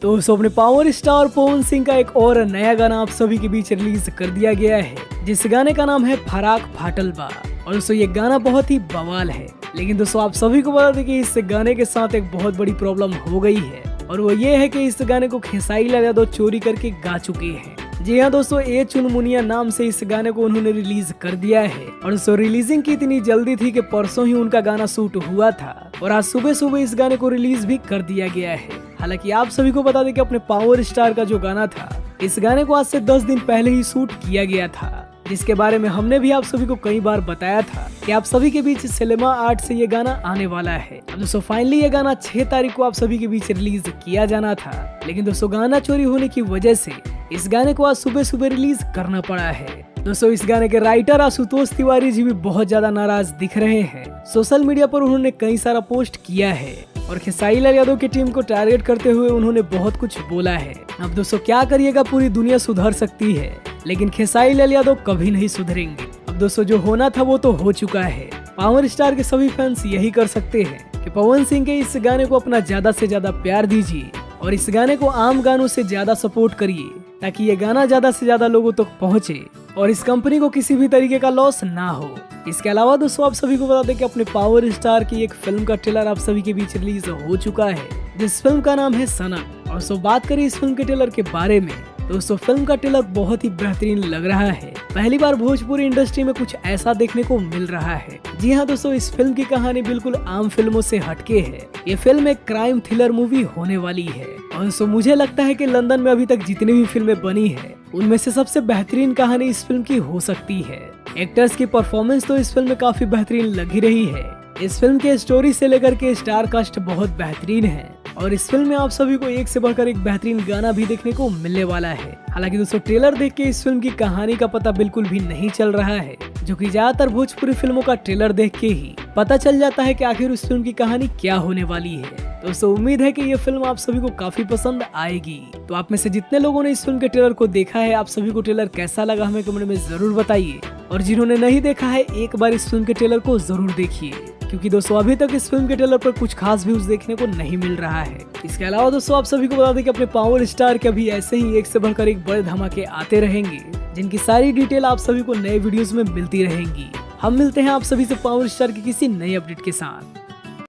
दोस्तों अपने power star Pawan Singh का एक और नया गाना आप सभी के बीच रिलीज कर दिया गया है, जिस गाने का नाम है फराक फाटल बा। और दोस्तों ये गाना बहुत ही बवाल है, लेकिन दोस्तों आप सभी को बता दें कि इस गाने के साथ एक बहुत बड़ी प्रॉब्लम हो गई है, और वो ये है कि इस गाने को खेसारी लाल यादव चोरी करके गा चुके हैं। जी हाँ दोस्तों, ए चुनमुनिया नाम से इस गाने को उन्होंने रिलीज कर दिया है। और दोस्तों रिलीजिंग की इतनी जल्दी थी कि परसों ही उनका गाना शूट हुआ था और आज सुबह सुबह इस गाने को रिलीज भी कर दिया गया है। हालांकि आप सभी को बता दें कि अपने पावर स्टार का जो गाना था, इस गाने को आज से 10 दिन पहले ही शूट किया गया था, जिसके बारे में हमने भी आप सभी को कई बार बताया था कि आप सभी के बीच सिनेमा आर्ट से ये गाना आने वाला है। अब दोस्तों फाइनली ये गाना 6 तारीख को आप सभी के बीच रिलीज किया जाना था, लेकिन दोस्तों गाना चोरी होने की वजह से इस गाने को आज सुबह सुबह रिलीज करना पड़ा है। दोस्तों इस गाने के राइटर आशुतोष तिवारी जी भी बहुत ज्यादा नाराज दिख रहे हैं। सोशल मीडिया पर उन्होंने कई सारा पोस्ट किया है और खेसारी लाल यादव की टीम को टारगेट करते हुए उन्होंने बहुत कुछ बोला है। अब दोस्तों क्या करिएगा, पूरी दुनिया सुधर सकती है, लेकिन खेसारी लाल यादव कभी नहीं सुधरेंगे। अब दोस्तों जो होना था वो तो हो चुका है। पावर स्टार के सभी फैंस यही कर सकते हैं कि पवन सिंह के इस गाने को अपना ज्यादा से ज्यादा प्यार दीजिए और इस गाने को आम गानों से ज्यादा सपोर्ट करिए, ताकि ये गाना ज्यादा से ज्यादा लोगों तक पहुंचे और इस कंपनी को किसी भी तरीके का लॉस ना हो। इसके अलावा दोस्तों आप सभी को बता दें कि अपने पावर स्टार की एक फिल्म का ट्रेलर आप सभी के बीच रिलीज हो चुका है, जिस फिल्म का नाम है सनम। और बात करें इस फिल्म के ट्रेलर के बारे में, दोस्तों फिल्म का ट्रेलर बहुत ही बेहतरीन लग रहा है। पहली बार भोजपुरी इंडस्ट्री में कुछ ऐसा देखने को मिल रहा है। जी हाँ दोस्तों, इस फिल्म की कहानी बिल्कुल आम फिल्मों से हटके है। ये फिल्म एक क्राइम थ्रिलर मूवी होने वाली है और दोस्तों मुझे लगता है कि लंदन में अभी तक जितनी भी फिल्में बनी है, उनमें से सबसे बेहतरीन कहानी इस फिल्म की हो सकती है। एक्टर्स की परफॉर्मेंस तो इस फिल्म में काफी बेहतरीन लग ही रही है। इस फिल्म के स्टोरी से लेकर के स्टार कास्ट बहुत बेहतरीन है और इस फिल्म में आप सभी को एक से बढ़कर एक बेहतरीन गाना भी देखने को मिलने वाला है। हालांकि दोस्तों ट्रेलर देख के इस फिल्म की कहानी का पता बिल्कुल भी नहीं चल रहा है, जो कि ज्यादातर भोजपुरी फिल्मों का ट्रेलर देख के ही पता चल जाता है कि आखिर उस फिल्म की कहानी क्या होने वाली है। दोस्तों उम्मीद है कि ये फिल्म आप सभी को काफी पसंद आएगी। तो आप में से जितने लोगों ने इस फिल्म के ट्रेलर को देखा है, आप सभी को ट्रेलर कैसा लगा हमें कमेंट में जरूर बताइए, और जिन्होंने नहीं देखा है एक बार इस फिल्म के ट्रेलर को जरूर देखिए, क्योंकि दोस्तों अभी तक इस फिल्म के ट्रेलर पर कुछ खास व्यूज देखने को नहीं मिल रहा है। इसके अलावा दोस्तों आप सभी को बता दें कि अपने पावर स्टार के अभी ऐसे ही एक से बढ़कर एक बड़े धमाके आते रहेंगे, जिनकी सारी डिटेल आप सभी को नए वीडियोस में मिलती रहेंगी। हम मिलते हैं आप सभी से पावर स्टार की किसी नए अपडेट के साथ।